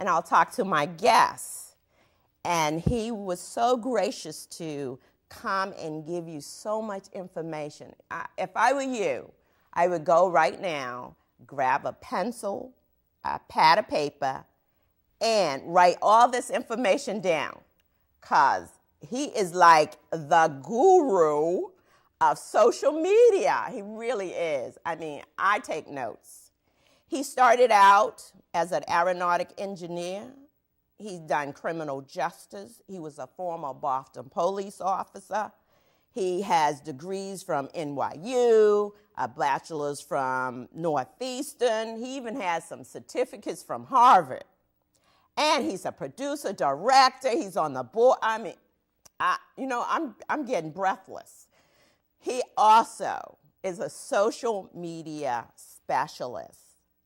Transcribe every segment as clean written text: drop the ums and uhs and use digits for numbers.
and I'll talk to my guests. And he was so gracious to come and give you so much information. If I were you, I would go right now, grab a pencil, a pad of paper, and write all this information down, because he is like the guru of social media. He really is. I mean, I take notes. He started out as an aeronautic engineer. He's done criminal justice. He was a former Boston police officer. He has degrees from NYU, a bachelor's from Northeastern. He even has some certificates from Harvard. And he's a producer, director. He's on the board. I mean, I'm getting breathless. He also is a social media specialist.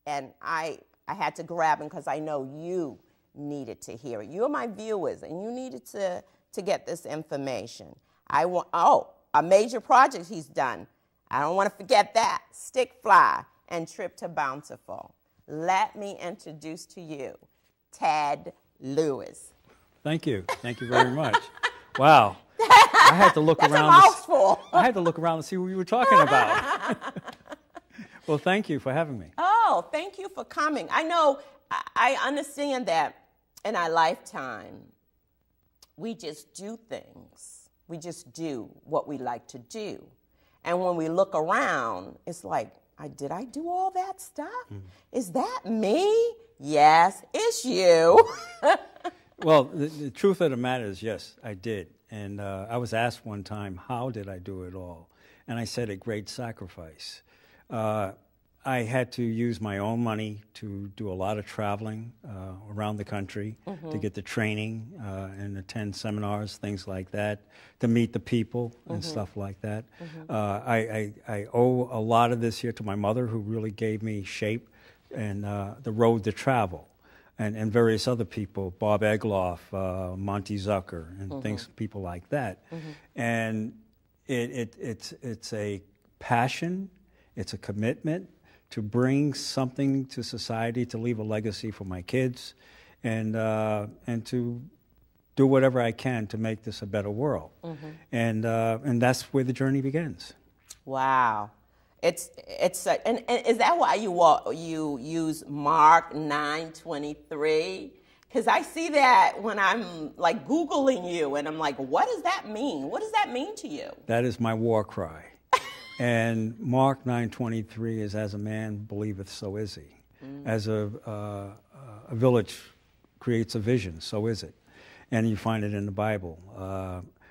And I had to grab him because I know you needed to hear it. You're my viewers, and you needed to get this information. A major project he's done. I don't want to forget that. Stick Fly and Trip to Bountiful. Let me introduce to you Ted Lewis. Thank you. Thank you very much. Wow. I had to look That's around. A mouthful. I had to look around and see what you were talking about. Well, thank you for having me. Oh, thank you for coming. I know, I understand that in our lifetime, we just do things. We just do what we like to do. And when we look around, it's like, did I do all that stuff? Mm-hmm. Is that me? Yes, it's you. Well, the truth of the matter is, yes, I did. And I was asked one time, how did I do it all? And I said, at great sacrifice. I had to use my own money to do a lot of traveling around the country to get the training and attend seminars, things like that, to meet the people and stuff like that. I owe a lot of this here to my mother, who really gave me shape and the road to travel, and various other people, Bob Egloff, Monty Zucker, and people like that. And it's a passion, it's a commitment to bring something to society, to leave a legacy for my kids, and to do whatever I can to make this a better world. And that's where the journey begins. Wow. And is that why you use Mark 9:23? Because I see that when I'm like Googling you, and I'm like, what does that mean? What does that mean to you? That is my war cry. And Mark 9:23 is, as a man believeth, so is he. As a village creates a vision, so is it. And you find it in the Bible.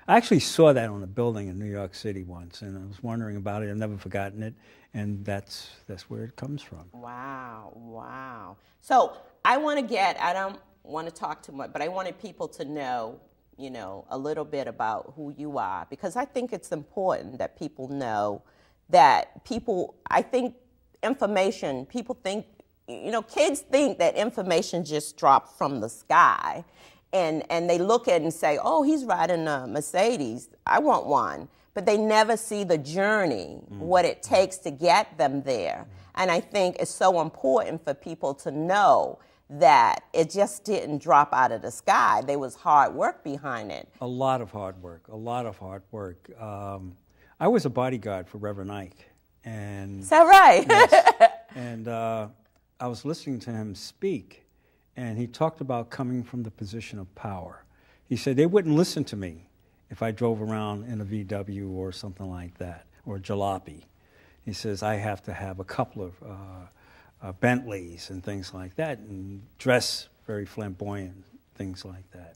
I actually saw that on a building in New York City once, and I was wondering about it. I've never forgotten it, and that's where it comes from. Wow, wow. So I don't want to talk too much, but I wanted people to know, a little bit about who you are, because I think it's important that people know that I think information, people think, kids think that information just drops from the sky. And they look at it and say, oh, he's riding a Mercedes, I want one. But they never see the journey, what it takes to get them there. And I think it's so important for people to know that it just didn't drop out of the sky. There was hard work behind it. A lot of hard work. I was a bodyguard for Reverend Ike. Is that right? Yes. And I was listening to him speak, and he talked about coming from the position of power. He said they wouldn't listen to me if I drove around in a VW or something like that, or a jalopy. He says I have to have a couple of Bentleys and things like that, and dress very flamboyant, things like that.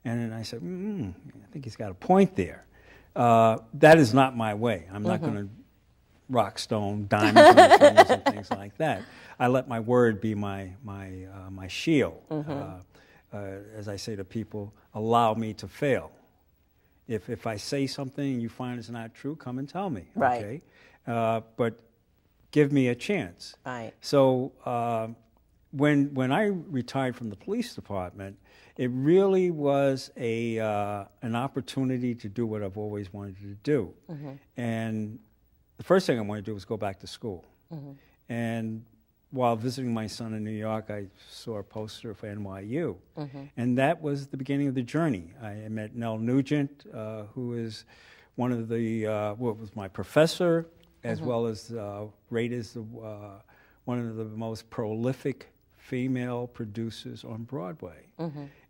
And then I said, I think he's got a point there. That is not my way. I'm not going to rock stone, diamonds on the fingers and things like that. I let my word be my shield. As I say to people, allow me to fail. If I say something and you find it's not true, come and tell me. Right. Okay? But give me a chance. Right. So when I retired from the police department, it really was an opportunity to do what I've always wanted to do. And the first thing I wanted to do was go back to school. And while visiting my son in New York, I saw a poster for NYU. And that was the beginning of the journey. I met Nelle Nugent, who is one of the, was my professor, as well as rated as one of the most prolific female producers on Broadway.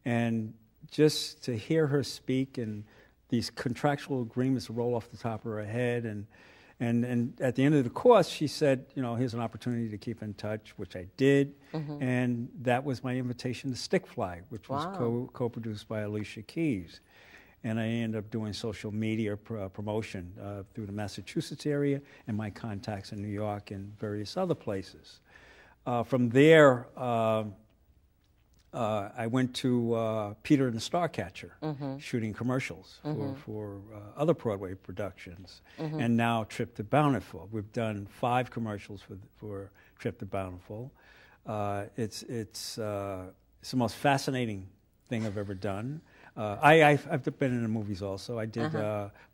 And just to hear her speak and these contractual agreements roll off the top of her head, and at the end of the course, she said, you know, here's an opportunity to keep in touch, which I did. And that was my invitation to Stick Fly, which was co-produced by Alicia Keys. And I ended up doing social media promotion through the Massachusetts area and my contacts in New York and various other places. From there, I went to Peter and the Starcatcher, shooting commercials for other Broadway productions, and now Trip to Bountiful. We've done 5 commercials for Trip to Bountiful. It's the most fascinating thing I've ever done. I've been in the movies also. I did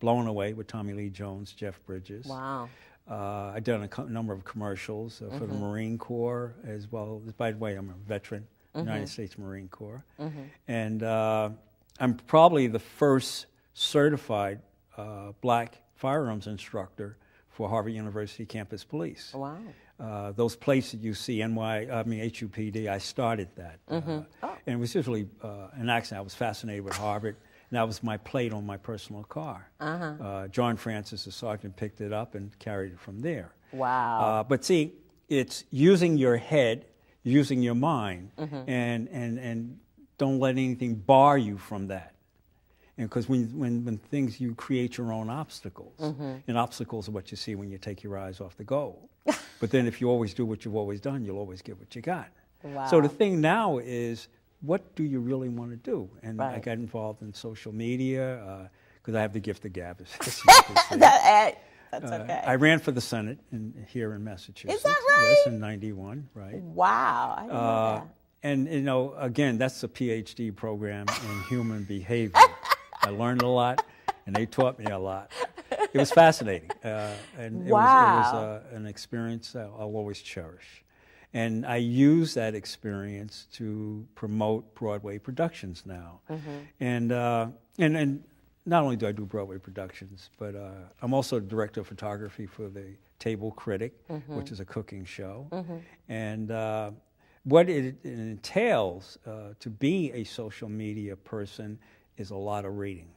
Blown Away with Tommy Lee Jones, Jeff Bridges. Wow. I've done a number of commercials for the Marine Corps as well. By the way, I'm a veteran, United States Marine Corps. And I'm probably the first certified black firearms instructor for Harvard University Campus Police. Wow. Those places you see, HUPD, I started that. And it was usually an accident. I was fascinated with Harvard, and that was my plate on my personal car. John Francis, the sergeant, picked it up and carried it from there. Wow. But see, it's using your head, using your mind, and don't let anything bar you from that. And because when things, you create your own obstacles, and obstacles are what you see when you take your eyes off the goal. But then if you always do what you've always done, you'll always get what you got. Wow. So the thing now is, what do you really want to do? And I got involved in social media because I have the gift of gab. That's okay. I ran for the Senate here in Massachusetts. Is that right? Yes, in '91, right. Wow, I didn't know that. And, you know, again, that's a PhD program in human behavior. I learned a lot, and they taught me a lot. It was fascinating, and it was an experience that I'll always cherish. And I use that experience to promote Broadway productions now. And not only do I do Broadway productions, but I'm also director of photography for the Table Critic, which is a cooking show. And what it entails to be a social media person is a lot of reading.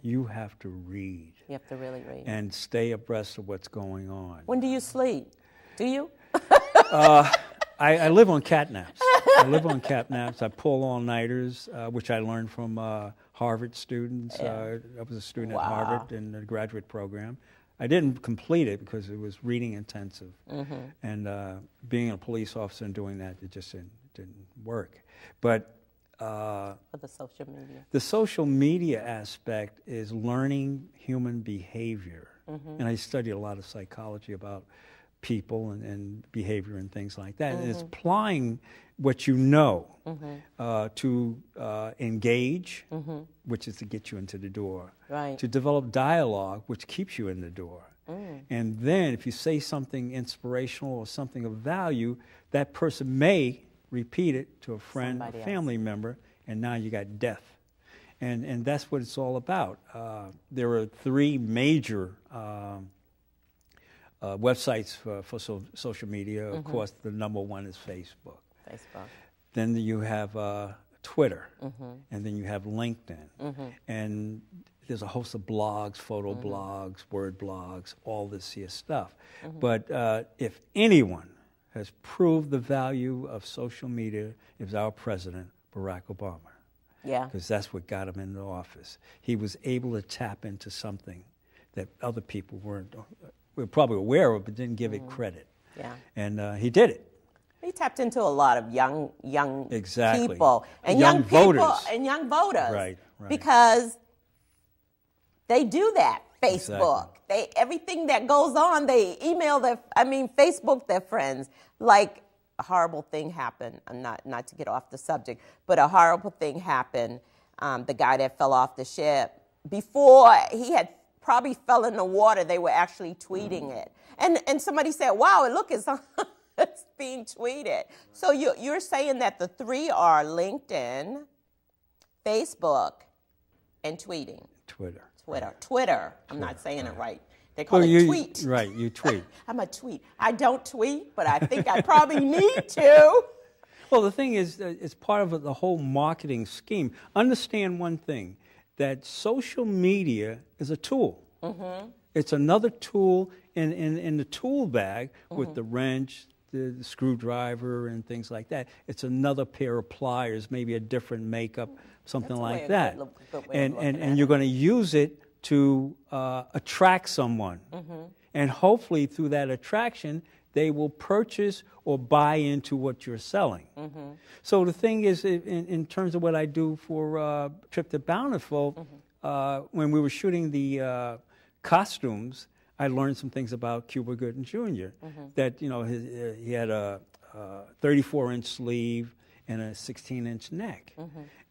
You have to read. You have to really read. And stay abreast of what's going on. When do you sleep? Do you? I live on cat naps. I pull all-nighters, which I learned from Harvard students. I was a student at Harvard in the graduate program. I didn't complete it because it was reading intensive. And being a police officer and doing that, it just didn't work. But for the social media. The social media aspect is learning human behavior. And I studied a lot of psychology about people and behavior and things like that. And it's applying what you know to engage, which is to get you into the door, to develop dialogue, which keeps you in the door. And then if you say something inspirational or something of value, that person may repeat it to a friend, a family member, and now you got death. And that's what it's all about. There are 3 major websites for social media. Of course, the number one is Facebook. Then you have Twitter, and then you have LinkedIn. And there's a host of blogs, photo blogs, word blogs, all this here stuff. But if anyone has proved the value of social media, it was our president, Barack Obama. Because that's what got him into office. He was able to tap into something that other people were probably aware of, but didn't give it credit. And he did it. He tapped into a lot of young exactly. people and young voters. Right. Because they do that. Facebook. Exactly. Everything that goes on, they email Facebook their friends. Like a horrible thing happened. Not to get off the subject, but a horrible thing happened. The guy that fell off the ship, before he had probably fell in the water, they were actually tweeting it. And somebody said, "Wow, look, it's it's being tweeted. So you're saying that the three are LinkedIn, Facebook, and tweeting. Twitter. I'm not saying it right. They call it tweet. Right, you tweet. I'm a tweet. I don't tweet, but I think I probably need to. Well, the thing is, it's part of the whole marketing scheme. Understand one thing, that social media is a tool. Mm-hmm. It's another tool in the tool bag with the wrench, the screwdriver, and things like that. It's another pair of pliers, maybe a different makeup, something like that. And you're going to use it to attract someone. Mm-hmm. And hopefully through that attraction, they will purchase or buy into what you're selling. Mm-hmm. So the thing is, in terms of what I do for Trip to Bountiful, when we were shooting the costumes, I learned some things about Cuba Gooding Jr. That, he had a 34-inch sleeve and a 16-inch neck.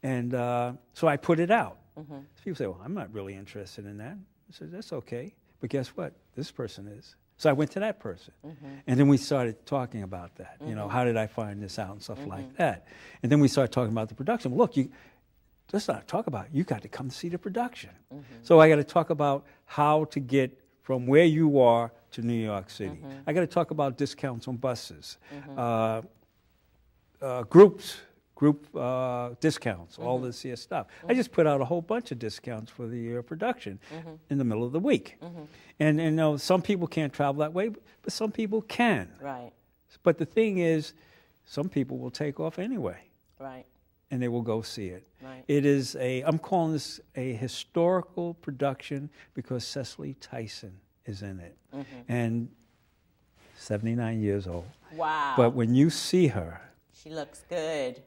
And so I put it out. So people say, well, I'm not really interested in that. I said, that's okay. But guess what? This person is. So I went to that person. And then we started talking about that. How did I find this out and stuff like that. And then we started talking about the production. Look, let's not talk about it. You got to come see the production. So I got to talk about how to get from where you are to New York City. I got to talk about discounts on buses, group discounts, all this here stuff. I just put out a whole bunch of discounts for the production in the middle of the week. And some people can't travel that way, but some people can. Right. But the thing is, some people will take off anyway. Right. And they will go see it. Right. It is I'm calling this a historical production because Cecily Tyson is in it. And 79 years old. Wow. But when you see her, she looks good.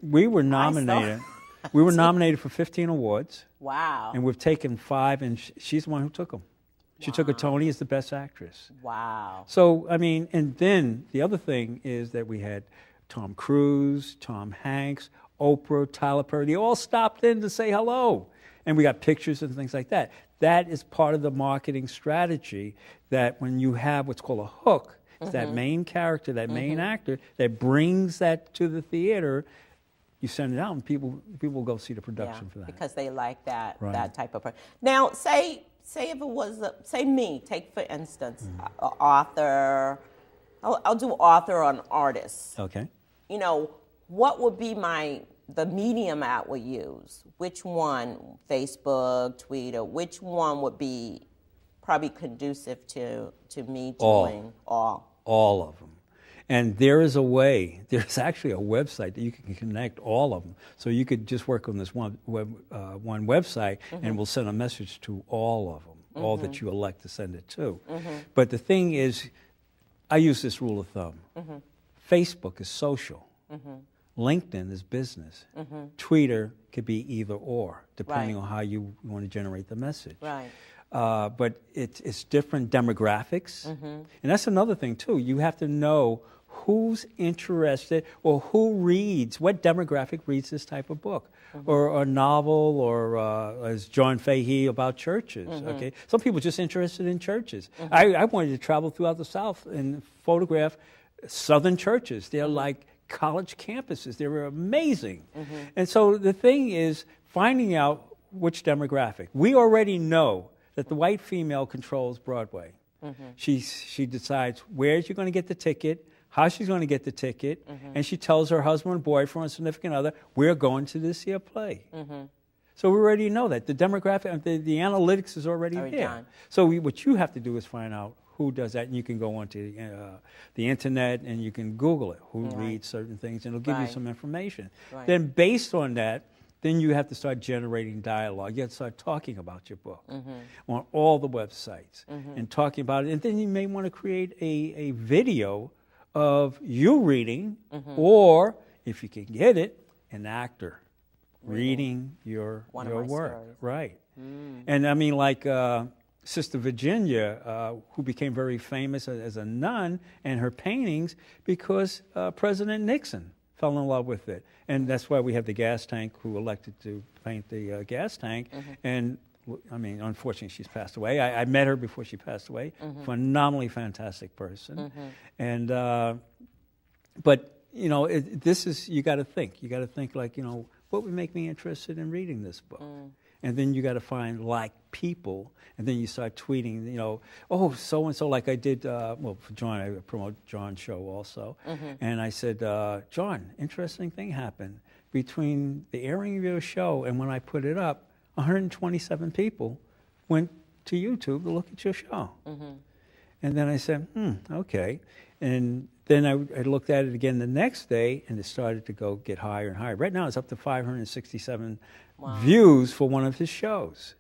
We were nominated. We were nominated for 15 awards. Wow. And we've taken 5, and she's the one who took them. She took a Tony as the best actress. Wow. So, and then the other thing is that we had Tom Cruise, Tom Hanks, Oprah, Tyler Perry. They all stopped in to say hello. And we got pictures and things like that. That is part of the marketing strategy, that when you have what's called a hook, it's that main character, that main actor, that brings that to the theater, you send it out and people will go see the production for that. Because they like that type of person. Now, say if it was, say me, take for instance, an author. I'll do author or an artist. Okay. What would be the medium I would use? Which one? Facebook, Twitter, which one would be probably conducive to me doing all? All of them. And there's actually a website that you can connect all of them. So you could just work on this one website and we'll send a message to all of them, all that you elect to send it to. But the thing is, I use this rule of thumb. Facebook is social. LinkedIn is business. Twitter could be either or, depending on how you want to generate the message. Right. But it's different demographics. And that's another thing, too. You have to know who's interested or who reads, what demographic reads this type of book. Or a novel, or as John Fahey about churches. Okay, some people are just interested in churches. I wanted to travel throughout the South and photograph Southern churches. They're like college campuses. They were amazing. And so the thing is finding out which demographic. We already know that the white female controls Broadway. She decides where she's going to get the ticket, how she's going to get the ticket, and she tells her husband, boyfriend, significant other, we're going to this here play. So we already know that. The demographic, the analytics is already there. Done. So what you have to do is find out who does that, and you can go onto the internet and you can Google it, who reads certain things, and it'll give you some information. Then based on that, then you have to start generating dialogue. You have to start talking about your book on all the websites and talking about it. And then you may want to create a video of you reading, or if you can get it, an actor reading your work. Stories. Right. And like Sister Virginia, who became very famous as a nun, and her paintings because President Nixon fell in love with it. And that's why we have the gas tank, who elected to paint the gas tank. And I mean, unfortunately, she's passed away. I met her before she passed away. Phenomenally fantastic person. And, but, you know, this is, you got to think. You got to think like, you know, what would make me interested in reading this book? And then you got to find like people, and then you start tweeting, you know, oh, so-and-so, like I did, well, for John, I promote John's show also. And I said, John, interesting thing happened. Between the airing of your show and when I put it up, 127 people went to YouTube to look at your show. And then I said, okay. And then I looked at it again the next day, and it started to get higher and higher. Right now, it's up to 567 views for one of his shows.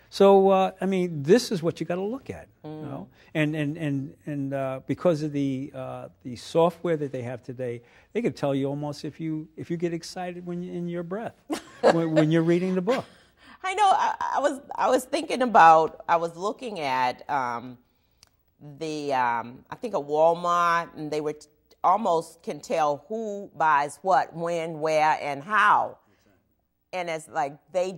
So, I mean, this is what you got to look at, you know? And because of the software that they have today, they could tell you almost if you get excited when you're in your breath, when you're reading the book. I know. I was thinking about. I was looking at I think a Walmart, and they were almost can tell who buys what, when, where, and how. And it's like they